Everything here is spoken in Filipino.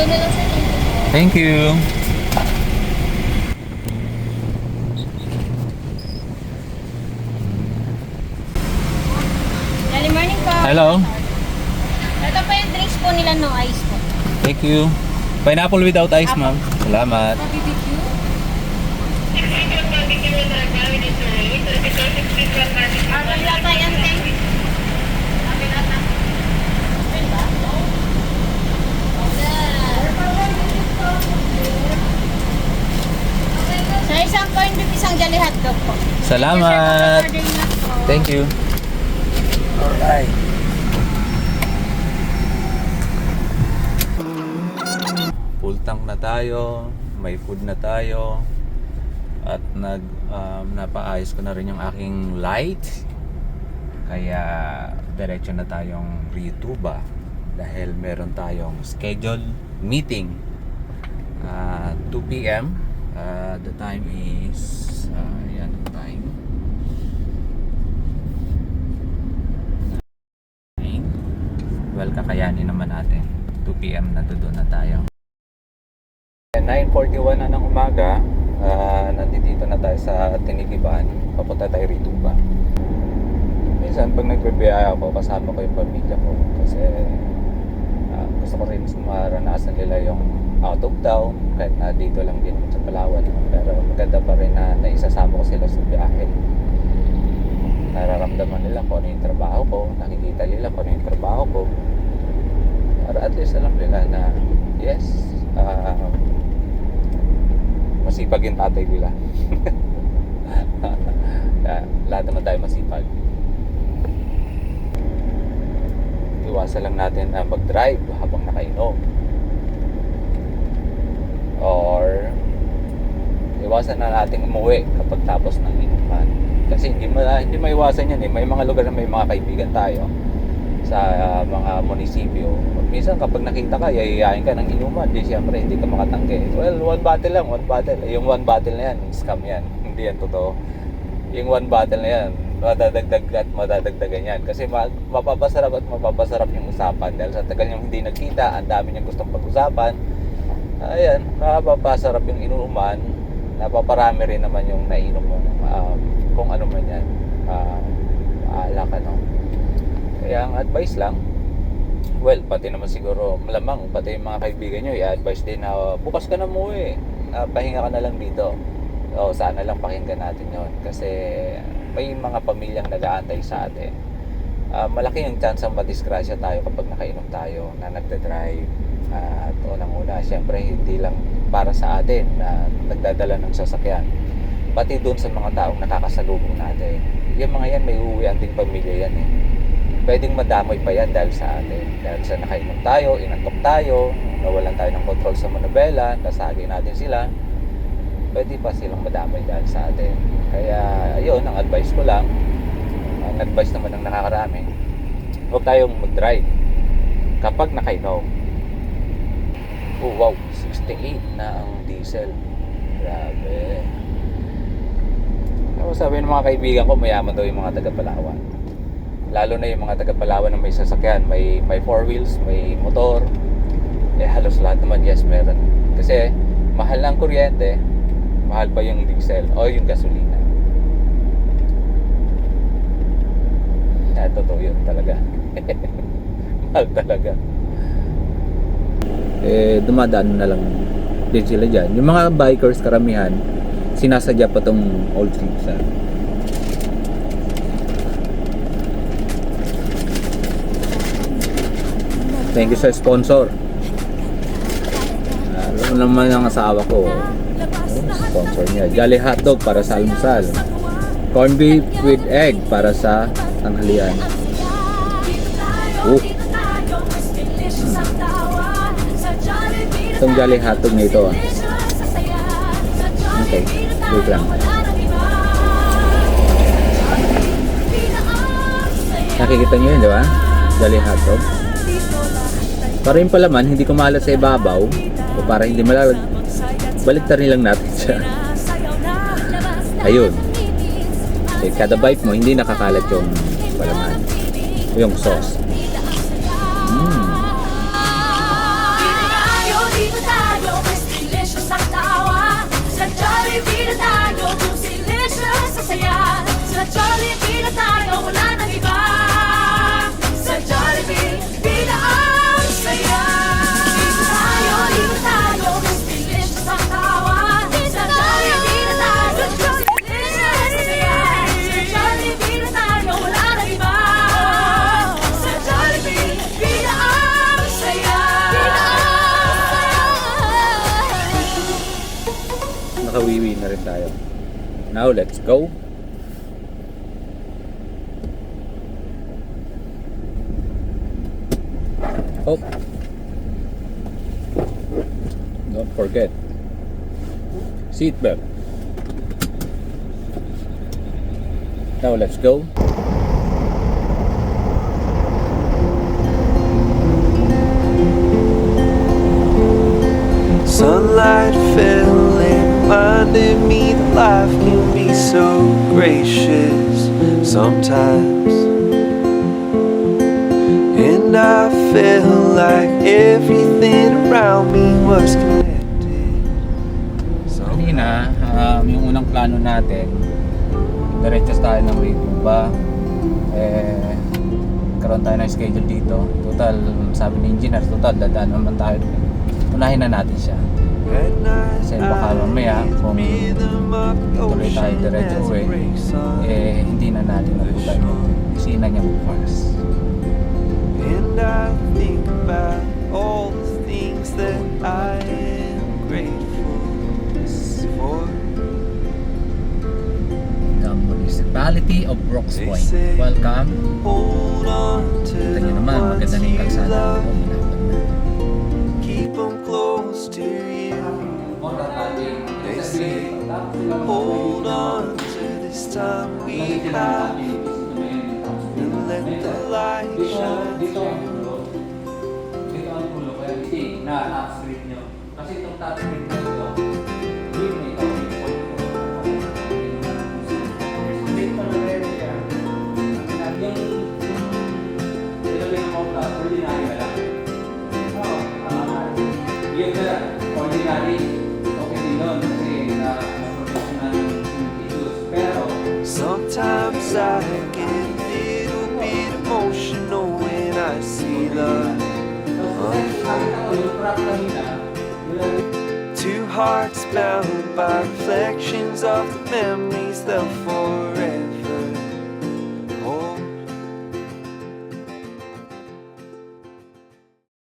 Okay na lang sir. Thank you. Early morning po. Hello. Ito po yung drinks po nila, no ice po. Thank you. Pineapple without ice, ma'am. Salamat. BBQ? Wala pa yan, Tem. Open ba? Sa isang corn beef, isang jolly hotdog po. Salamat. Order na po. Thank you. Alright. Full tank na tayo, may food na tayo, at napaayos ko na rin yung aking light. Kaya diretso na tayong Rituba dahil meron tayong scheduled meeting 2 p.m. The time is yan ang time. Well, kakayanin naman natin. 2 p.m. na doon na tayo. 9:41 na ng umaga. Nandito na tayo sa Tinigiban. Papunta tayo Rituba. Minsan pag nagbibiyaya ako, kasama ko yung pamilya ko. Kasi gusto ko rin maranasan nila yung out of town. Kahit na dito lang din sa Palawan. Pero maganda pa rin na naisasama ko sila sa biyahe. Nararamdaman nila kung ano yung trabaho ko. Nakikita nila kung ano yung trabaho ko. Para at least alam nila na yes, masipag yung tatay nila. Lahat naman tayo masipag. Iwasan lang natin na mag-drive habang nakainom. Or iwasan na natin umuwi kapag tapos ng inuman. Kasi hindi maiwasan yan eh. May mga lugar na may mga kaibigan tayo sa mga munisipyo. Minsan kapag nakita ka, yayayain ka ng inuman, di siyempre hindi ka makatanggi. Well, one bottle lang, one bottle. Yung one bottle na yan, scam yan. Hindi yan totoo. Yung one bottle na yan, madadagdag at madadagdagan yan. Kasi mapapasarap at mapapasarap yung usapan. Dahil sa tagal yung hindi nagkita, ang dami niyang gustong pag-usapan. Ayan, mapapasarap yung inuman. Napaparami rin naman yung nainom mo. Kung ano man yan. Maala ka, no? Kaya ang advice lang, well, pati naman siguro, malamang, pati yung mga kaibigan nyo, i-advise din na bukas ka na umuwi, pahinga ka na lang dito. O, sana lang pakinggan natin yon. Kasi may mga pamilyang nag-aantay sa atin. Malaki yung chance ang madisgrasya tayo kapag nakainom tayo na nagda-drive. At unang-una, syempre, hindi lang para sa atin na nagdadala ng sasakyan. Pati doon sa mga taong nakakasalubong natin. Yung mga yan, may uuwian din pamilya yan eh. Pwedeng madamay pa yan dahil sa atin. Dahil sa nakainom tayo, inantok tayo, nawalan tayo ng control sa manabela, nasagi natin sila, pwede pa silang madamay dahil sa atin. Kaya, ayun, ang advice ko lang, ang advice naman ng nakakarami, huwag tayong mag-drive kapag nakainom. Oh wow, 68 na ang diesel. Grabe. Ako sabi ng mga kaibigan ko, mayaman daw yung mga taga-Palawan. Lalo na yung mga taga-Palawan na may sasakyan, may 4 wheels, may motor. Eh halos lahat naman, yes, meron. Kasi mahal na ang kuryente, mahal pa yung diesel o yung gasolina. Totoo yun talaga. Mahal talaga. Dumadaan na lang din sila dyan. Yung mga bikers karamihan, sinasadya pa tong old season. Thank you sa sponsor. Alam naman ang asawa ko, sponsor niya. Jolly hotdog para sa almusal. Corn beef with egg para sa tanghalian. Itong Jolly hotdog na ito. Okay, wait lang. Nakikita niyo yun, di ba? Jolly hotdog. Para yung palaman, hindi kumalat sa ibabaw o para hindi malalag, baliktarin lang natin siya. Ayun. So, kada bite mo, hindi nakakalat yung palaman. Yung sauce. tayo, mas delicious ang tawa. Sa Jollibee na tayo, kung delicious sa saya. Sa Jollibee na tayo, wala nang iba. Sa Jollibee, pila ang saya. Dito tayo, mas delicious ang tawa. Sa Jollibee na tayo, kung delicious sa saya. Sa Jollibee na tayo, wala nang iba. Sa Jollibee, pila ang saya. Nakawiwi na rin tayo. Now, let's go. Oh. Don't forget. Seatbelt. Now, let's go. Sunlight fell and reminded me that life can be so gracious sometimes. And I felt like everything around me was connected. Kanina, yung unang plano natin, diretso tayo ng Ribuba. Karoon tayo ng schedule dito. Total, sabi ni engineer, total, dadaan naman tayo. Unahin na natin siya. Kasi baka mamaya, kung tuloy tayo diretso uwi, hindi na natin nabutan yung kusina niya first. And I think about all the things that I am grateful for. The Municipality of Brooks Point. Welcome. Hold on to Ito nyo the naman, ones maganda na yung you kalsada love. dito. Malapad na. Keep them close to you. They say, hold on to this time we have and let the light shine Dito ang through. tulo. Dito ang tulo. Kaya hindi na top street nyo. Kasi itong top street nyo ito, hindi may topic point ko. Dito na rin siya. Yung nilagay ng mga plus, ordinary na lang. Yun na lang, ordinary. Okay din doon kasi na-professional issues. Pero, Sometimes I get a little bit emotional when I see love. Two hearts bound by reflections of the memories they'll forever